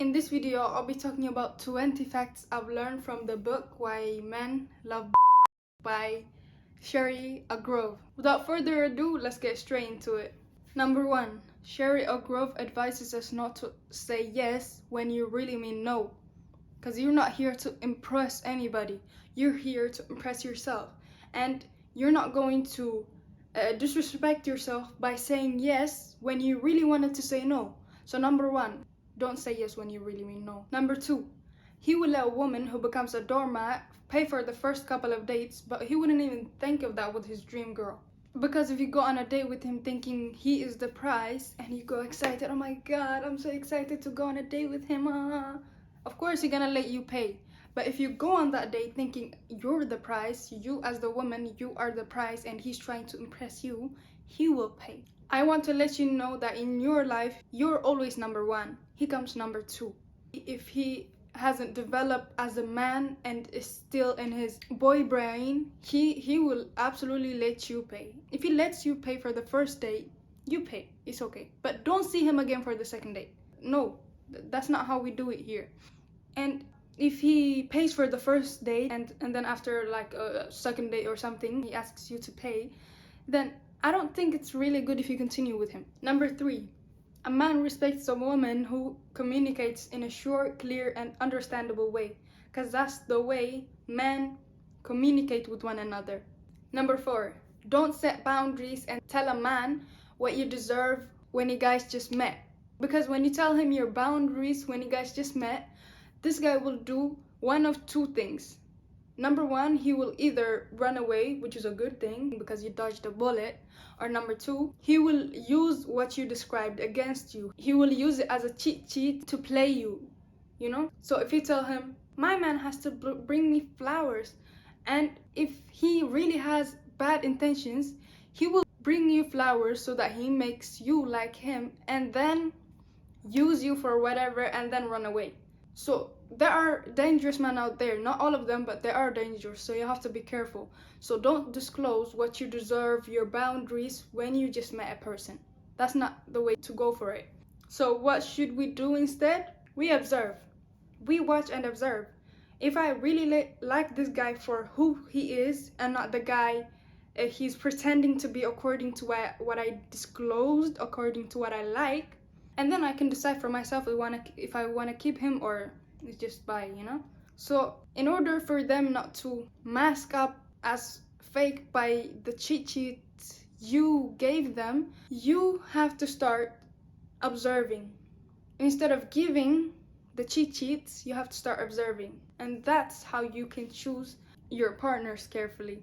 In this video, I'll be talking about 20 facts I've learned from the book Why Men Love by Sherry Agrove. Without further ado, let's get straight into it. Number 1. Sherry Agrove advises us not to say yes when you really mean no. Because you're not here to impress anybody. You're here to impress yourself. And you're not going to disrespect yourself by saying yes when you really wanted to say no. So number 1, don't say yes when you really mean no. Number 2, he will let a woman who becomes a doormat pay for the first couple of dates, but he wouldn't even think of that with his dream girl. Because if you go on a date with him thinking he is the prize and you go excited, oh my god, I'm so excited to go on a date with him, of course he's gonna let you pay. But if you go on that date thinking you're the prize, you as the woman, you are the prize, and he's trying to impress you, he will pay. I want to let you know that in your life, you're always number 1. He comes number 2. If he hasn't developed as a man and is still in his boy brain, he will absolutely let you pay. If he lets you pay for the first date, you pay. It's okay. But don't see him again for the second date. No, that's not how we do it here. And if he pays for the first date and then after like a second date or something, he asks you to pay, then I don't think it's really good if you continue with him. Number 3, a man respects a woman who communicates in a short, clear, and understandable way, because that's the way men communicate with one another. Number 4, don't set boundaries and tell a man what you deserve when you guys just met. Because when you tell him your boundaries when you guys just met, this guy will do one of 2 things. Number 1, he will either run away, which is a good thing because you dodged a bullet, or number 2, he will use what you described against you. He will use it as a cheat sheet to play you, you know? So if you tell him, my man has to bring me flowers, and if he really has bad intentions, he will bring you flowers so that he makes you like him and then use you for whatever and then run away. So there are dangerous men out there, not all of them, but there are dangerous, so you have to be careful. So don't disclose what you deserve, your boundaries, when you just met a person. That's not the way to go for it. So what should we do instead? We observe. We watch and observe. If I really like this guy for who he is and not the guy he's pretending to be according to what I disclosed, according to what I like, and then I can decide for myself if I want to keep him or it's just bye, you know? So in order for them not to mask up as fake by the cheat sheets you gave them, you have to start observing. Instead of giving the cheat sheets, you have to start observing. And that's how you can choose your partners carefully.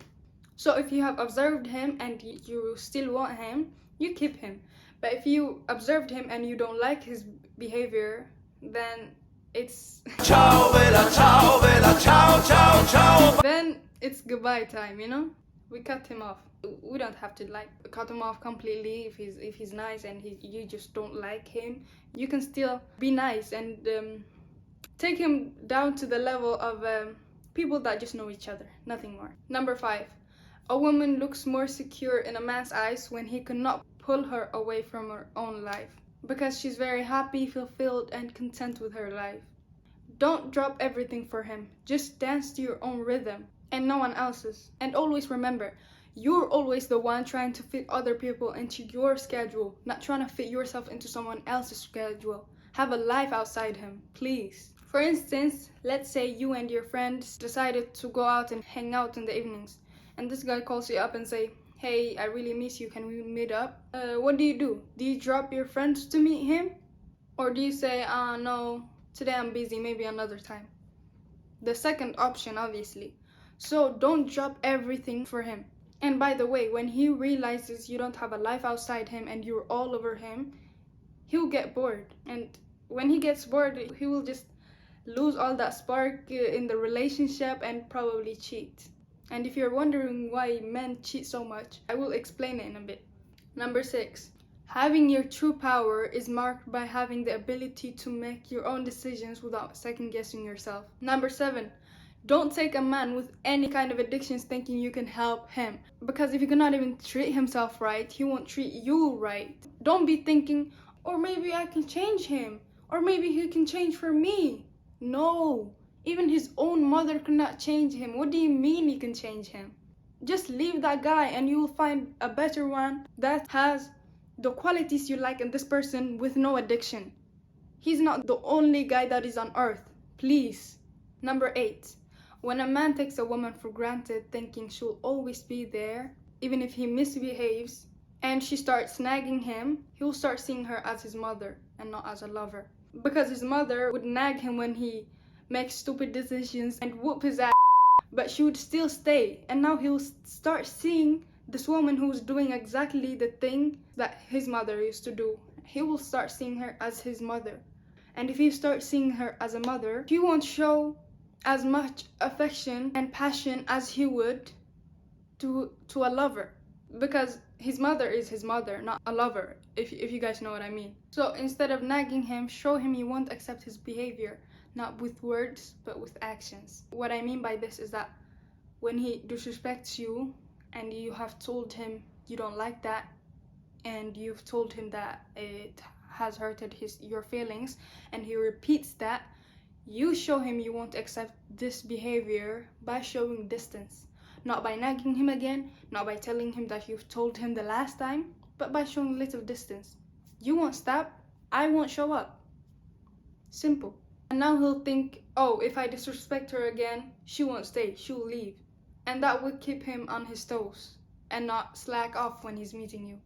So if you have observed him and you still want him, you keep him. But if you observed him and you don't like his behavior, then it's ciao bella, ciao bella, ciao ciao ciao. Then it's goodbye time, you know? We cut him off. We don't have to like cut him off completely if he's nice and you just don't like him. You can still be nice and take him down to the level of people that just know each other, nothing more. Number 5, a woman looks more secure in a man's eyes when he cannot pull her away from her own life, because she's very happy, fulfilled, and content with her life. Don't drop everything for him. Just dance to your own rhythm and no one else's. And always remember, you're always the one trying to fit other people into your schedule, not trying to fit yourself into someone else's schedule. Have a life outside him, please. For instance, let's say you and your friends decided to go out and hang out in the evenings, and this guy calls you up and say, hey, I really miss you, can we meet up? What do? Do you drop your friends to meet him? Or do you say, no, today I'm busy, maybe another time? The second option, obviously. So don't drop everything for him. And by the way, when he realizes you don't have a life outside him and you're all over him, he'll get bored. And when he gets bored, he will just lose all that spark in the relationship and probably cheat. And if you're wondering why men cheat so much, I will explain it in a bit. Number 6, having your true power is marked by having the ability to make your own decisions without second guessing yourself. Number 7, don't take a man with any kind of addictions thinking you can help him. Because if he cannot even treat himself right, he won't treat you right. Don't be thinking, or maybe I can change him. Or maybe he can change for me. No, even his own mother cannot change him. What do you mean you can change him? Just leave that guy and you will find a better one that has the qualities you like in this person with no addiction. He's not the only guy that is on earth. Please. Number 8. When a man takes a woman for granted, thinking she'll always be there, even if he misbehaves, and she starts nagging him, he'll start seeing her as his mother and not as a lover. Because his mother would nag him when he makes stupid decisions and whoop his ass, but she would still stay. And now he'll start seeing this woman who's doing exactly the thing that his mother used to do. He will start seeing her as his mother. And if he starts seeing her as a mother, he won't show as much affection and passion as he would to a lover. Because his mother is his mother, not a lover, if you guys know what I mean. So instead of nagging him, show him you won't accept his behavior, not with words, but with actions. What I mean by this is that when he disrespects you and you have told him you don't like that, and you've told him that it has hurted your feelings, and he repeats that, you show him you won't accept this behavior by showing distance. Not by nagging him again, not by telling him that you've told him the last time, but by showing a little distance. You won't stop, I won't show up. Simple. And now he'll think, oh, if I disrespect her again, she won't stay, she'll leave. And that would keep him on his toes and not slack off when he's meeting you.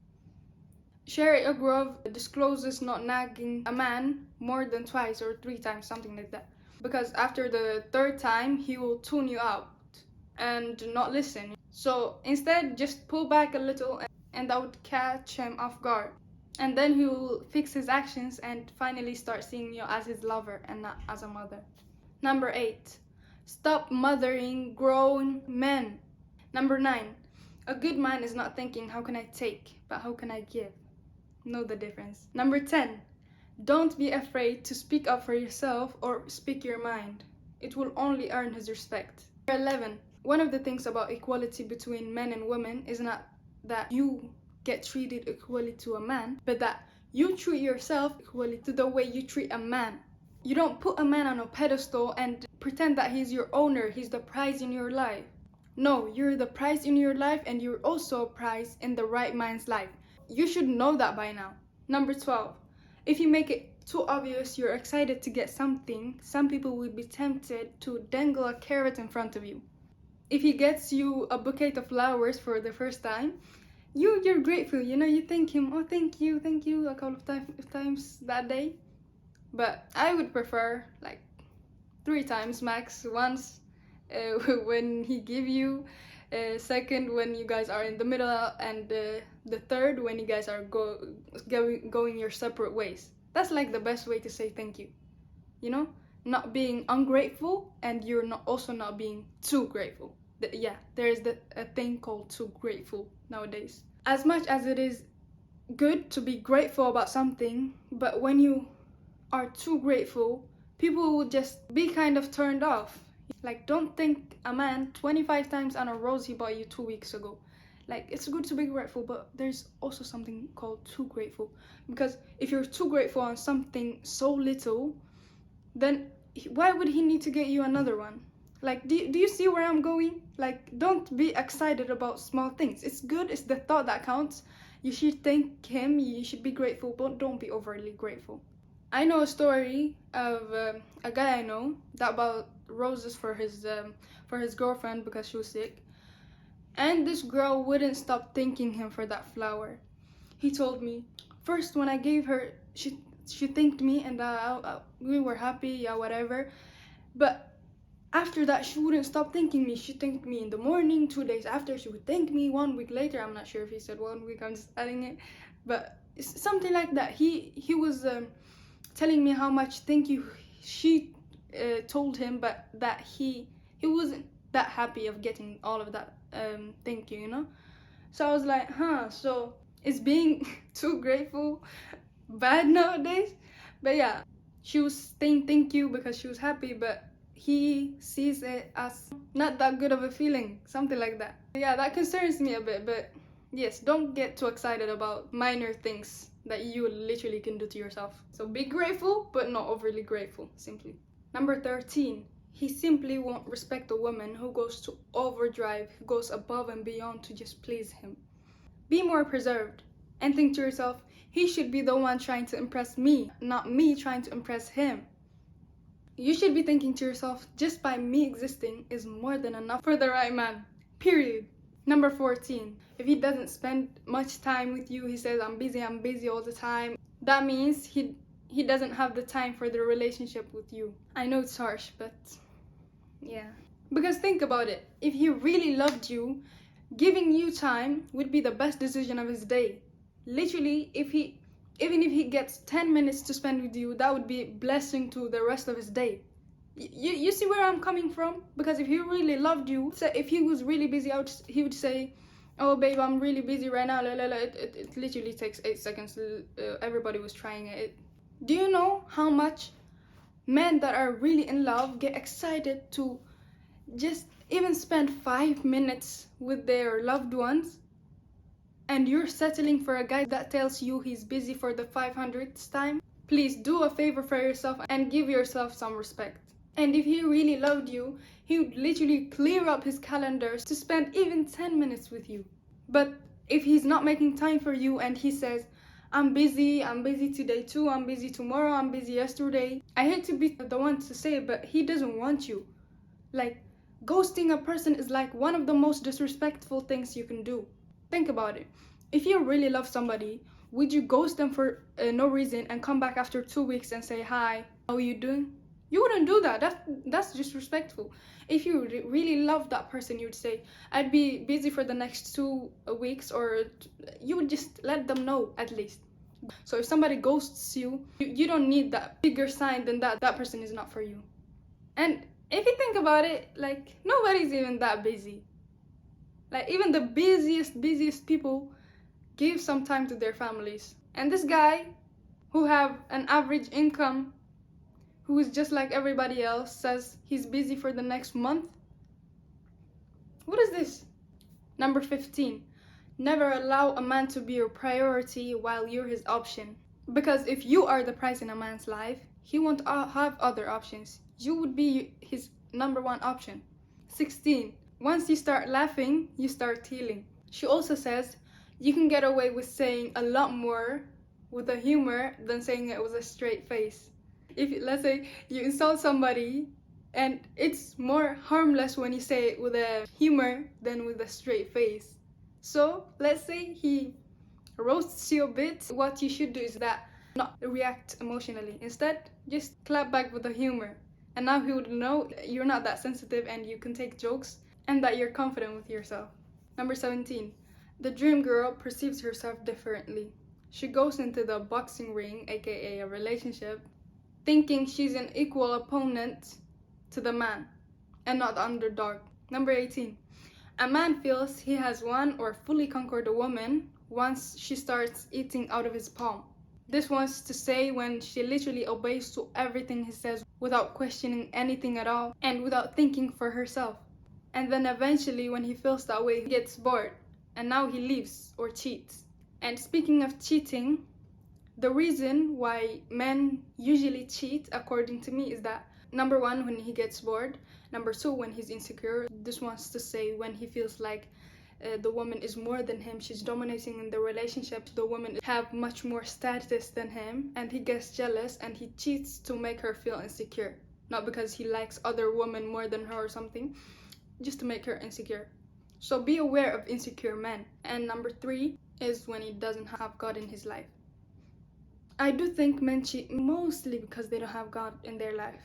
Sherry Agrove discloses not nagging a man more than 2 or 3 times, something like that. Because after the 3rd time, he will tune you out and not listen. So instead, just pull back a little and that would catch him off guard. And then he will fix his actions and finally start seeing you as his lover and not as a mother. Number 8. Stop mothering grown men. Number 9. A good man is not thinking, how can I take, but how can I give? Know the difference. Number 10. Don't be afraid to speak up for yourself or speak your mind. It will only earn his respect. Number 11. One of the things about equality between men and women is not that you get treated equally to a man, but that you treat yourself equally to the way you treat a man. You don't put a man on a pedestal and pretend that he's your owner, he's the prize in your life. No, you're the prize in your life and you're also a prize in the right man's life. You should know that by now. Number 12. If you make it too obvious you're excited to get something, some people will be tempted to dangle a carrot in front of you. If he gets you a bouquet of flowers for the first time, you're grateful, you thank him, oh thank you, a couple of times that day. But I would prefer like 3 times max. Once when he give you, second when you guys are in the middle, and the third when you guys are going your separate ways. That's like the best way to say thank you, not being ungrateful and you're not being too grateful. There is a thing called too grateful nowadays. As much as it is good to be grateful about something, but when you are too grateful, people will just be kind of turned off. Like, don't thank a man 25 times on a rose he bought you 2 weeks ago. Like, it's good to be grateful, but there's also something called too grateful. Because if you're too grateful on something so little, then why would he need to get you another one? Like, do you see where I'm going? Like, don't be excited about small things. It's good, it's the thought that counts. You should thank him, you should be grateful, but don't be overly grateful. I know a story of a guy I know that bought roses for his girlfriend because she was sick. And this girl wouldn't stop thanking him for that flower. He told me, first when I gave her, she thanked me and we were happy, yeah, whatever. But after that, she wouldn't stop thanking me. She thanked me in the morning, 2 days after, she would thank me, 1 week later. I'm not sure if he said 1 week, I'm just adding it. But it's something like that. He was telling me how much thank you she told him, but that he wasn't that happy of getting all of that thank you, So I was like, so is being too grateful bad nowadays? But yeah, she was saying thank you because she was happy, but he sees it as not that good of a feeling, something like that. Yeah, that concerns me a bit, but yes, don't get too excited about minor things. that you literally can do to yourself. So be grateful, but not overly grateful, simply. Number 13, he simply won't respect a woman who goes to overdrive, who goes above and beyond to just please him. Be more preserved and think to yourself, he should be the one trying to impress me, not me trying to impress him. You should be thinking to yourself, just by me existing is more than enough for the right man. Period. Number 14, if he doesn't spend much time with you, he says, I'm busy all the time. That means he doesn't have the time for the relationship with you. I know it's harsh, but yeah. Because think about it, if he really loved you, giving you time would be the best decision of his day. Literally, even if he gets 10 minutes to spend with you, that would be a blessing to the rest of his day. You see where I'm coming from? Because if he really loved you, if he was really busy, he would say, oh babe, I'm really busy right now. It literally takes 8 seconds. Everybody was trying it. Do you know how much men that are really in love get excited to just even spend 5 minutes with their loved ones? And you're settling for a guy that tells you he's busy for the 500th time? Please do a favor for yourself and give yourself some respect. And if he really loved you, he would literally clear up his calendar to spend even 10 minutes with you. But if he's not making time for you and he says, I'm busy today too, I'm busy tomorrow, I'm busy yesterday. I hate to be the one to say it, but he doesn't want you. Like, ghosting a person is like one of the most disrespectful things you can do. Think about it. If you really love somebody, would you ghost them for no reason and come back after 2 weeks and say, hi, how are you doing? You wouldn't do that. That's disrespectful. If you really love that person, you would say, I'd be busy for the next 2 weeks, or you would just let them know at least. So if somebody ghosts you, you don't need that bigger sign than that person is not for you. And if you think about it, like, nobody's even that busy. Like, even the busiest people give some time to their families. And this guy, who have an average income, who is just like everybody else, says he's busy for the next month? What is this? Number 15, never allow a man to be your priority while you're his option. Because if you are the prize in a man's life, he won't have other options. You would be his number one option. 16, once you start laughing, you start healing. She also says, you can get away with saying a lot more with a humor than saying it with a straight face. If, let's say, you insult somebody, and it's more harmless when you say it with a humor than with a straight face. So, let's say he roasts you a bit, what you should do is that not react emotionally. Instead, just clap back with a humor. And now he would know you're not that sensitive and you can take jokes and that you're confident with yourself. Number 17, the dream girl perceives herself differently. She goes into the boxing ring, aka a relationship, thinking she's an equal opponent to the man and not the underdog. Number 18, a man feels he has won or fully conquered a woman once she starts eating out of his palm. This wants to say when she literally obeys to everything he says without questioning anything at all and without thinking for herself. And then eventually, when he feels that way, he gets bored and now he leaves or cheats. And speaking of cheating, the reason why men usually cheat, according to me, is that number 1, when he gets bored. Number 2, when he's insecure. This wants to say when he feels like the woman is more than him, she's dominating in the relationship, the woman have much more status than him, and he gets jealous and he cheats to make her feel insecure. Not because he likes other women more than her or something, just to make her insecure. So be aware of insecure men. And number 3 is when he doesn't have God in his life. I do think men cheat mostly because they don't have God in their life.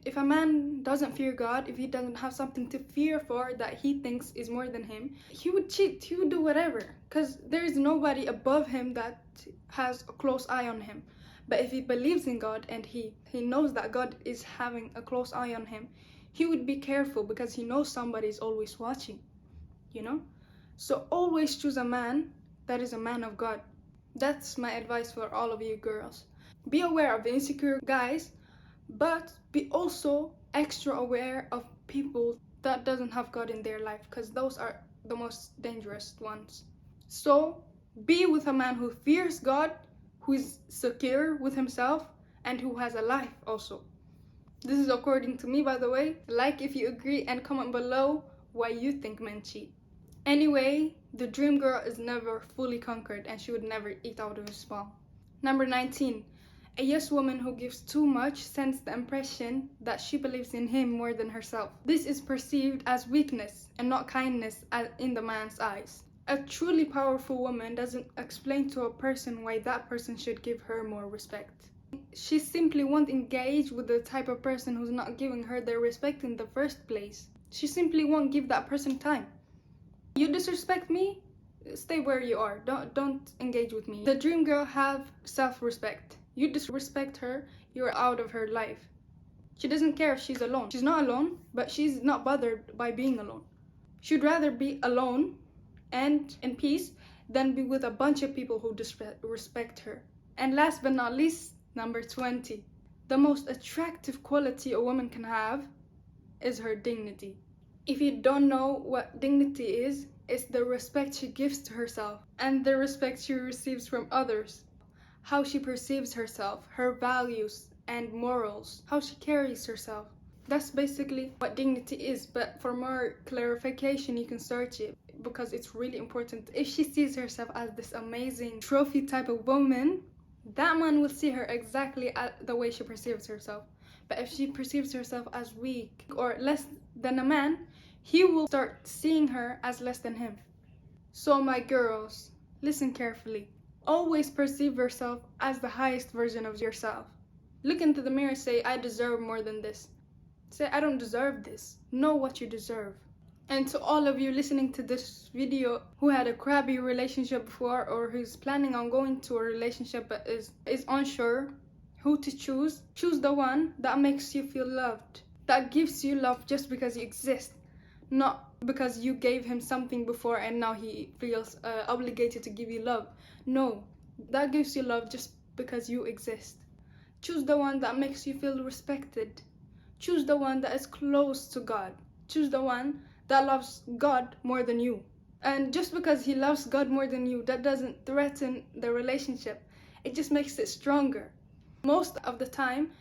If a man doesn't fear God, if he doesn't have something to fear for that he thinks is more than him, he would cheat, he would do whatever, because there is nobody above him that has a close eye on him. But if he believes in God and he knows that God is having a close eye on him, he would be careful because he knows somebody is always watching, you know? So always choose a man that is a man of God. That's my advice for all of you girls. Be aware of the insecure guys, but be also extra aware of people that doesn't have God in their life, because those are the most dangerous ones. So be with a man who fears God who is secure with himself and who has a life also. This is according to me, by the way. Like if you agree and comment below why you think men cheat. Anyway, the dream girl is never fully conquered and she would never eat out of his palm. Number 19. A yes woman who gives too much sends the impression that she believes in him more than herself. This is perceived as weakness and not kindness in the man's eyes. A truly powerful woman doesn't explain to a person why that person should give her more respect. She simply won't engage with the type of person who's not giving her their respect in the first place. She simply won't give that person time. You disrespect me? Stay where you are. Don't engage with me. The dream girl have self-respect. You disrespect her, you're out of her life. She doesn't care if she's alone. She's not alone, but she's not bothered by being alone. She'd rather be alone and in peace than be with a bunch of people who disrespect her. And last but not least, number 20. The most attractive quality a woman can have is her dignity. If you don't know what dignity is, it's the respect she gives to herself and the respect she receives from others. How she perceives herself, her values and morals, how she carries herself. That's basically what dignity is, but for more clarification you can search it because it's really important. If she sees herself as this amazing trophy type of woman, that man will see her exactly the way she perceives herself. But if she perceives herself as weak or less than a man, he will start seeing her as less than him. So my girls, listen carefully. Always perceive yourself as the highest version of yourself. Look into the mirror and say, I deserve more than this. Say, I don't deserve this. Know what you deserve. And to all of you listening to this video who had a crappy relationship before or who's planning on going to a relationship but is unsure who to choose, choose the one that makes you feel loved, that gives you love just because you exist, not because you gave him something before and now he feels obligated to give you love. No, that gives you love just because you exist. Choose the one that makes you feel respected. Choose the one that is close to God. Choose the one that loves God more than you. And just because he loves God more than you, that doesn't threaten the relationship. It just makes it stronger. Most of the time,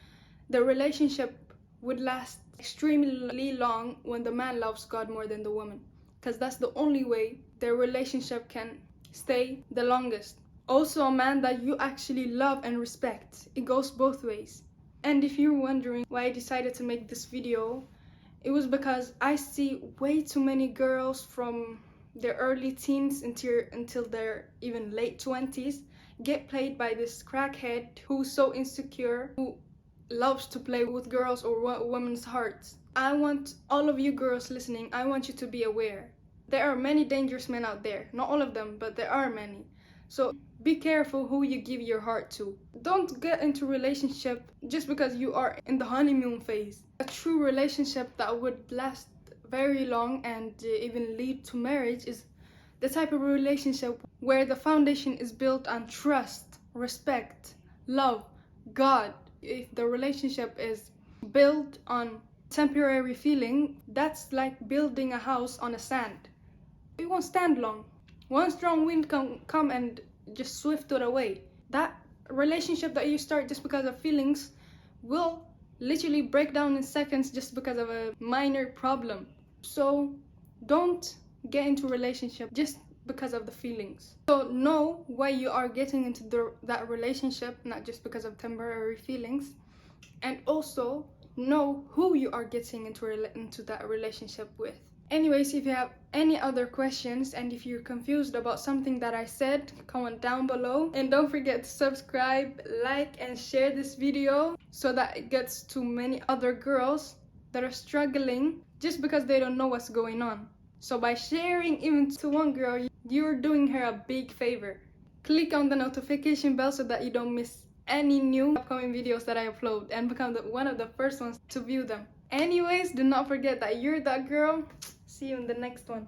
the relationship would last extremely long when the man loves God more than the woman, because that's the only way their relationship can stay the longest. Also, a man that you actually love and respect. It goes both ways. And if you're wondering why I decided to make this video, it was because I see way too many girls from their early teens until their even late 20s get played by this crackhead who's so insecure, who loves to play with girls or women's hearts. I want all of you girls listening, I want you to be aware. There are many dangerous men out there. Not all of them, but there are many. So be careful who you give your heart to. Don't get into a relationship just because you are in the honeymoon phase. A true relationship that would last very long and even lead to marriage is the type of relationship where the foundation is built on trust, respect, love, God. If the relationship is built on temporary feeling, that's like building a house on a sand. It won't stand long. One strong wind can come and just swift it away. That relationship that you start just because of feelings will literally break down in seconds just because of a minor problem. So don't get into a relationship just because of the feelings. So know why you are getting into that relationship, not just because of temporary feelings. And also know who you are getting into that relationship with. Anyways, if you have any other questions and if you're confused about something that I said, comment down below. And don't forget to subscribe, like, and share this video so that it gets to many other girls that are struggling just because they don't know what's going on. So by sharing even to one girl, you're doing her a big favor. Click on the notification bell so that you don't miss any new upcoming videos that I upload and become one of the first ones to view them. Anyways, do not forget that you're that girl. See you in the next one.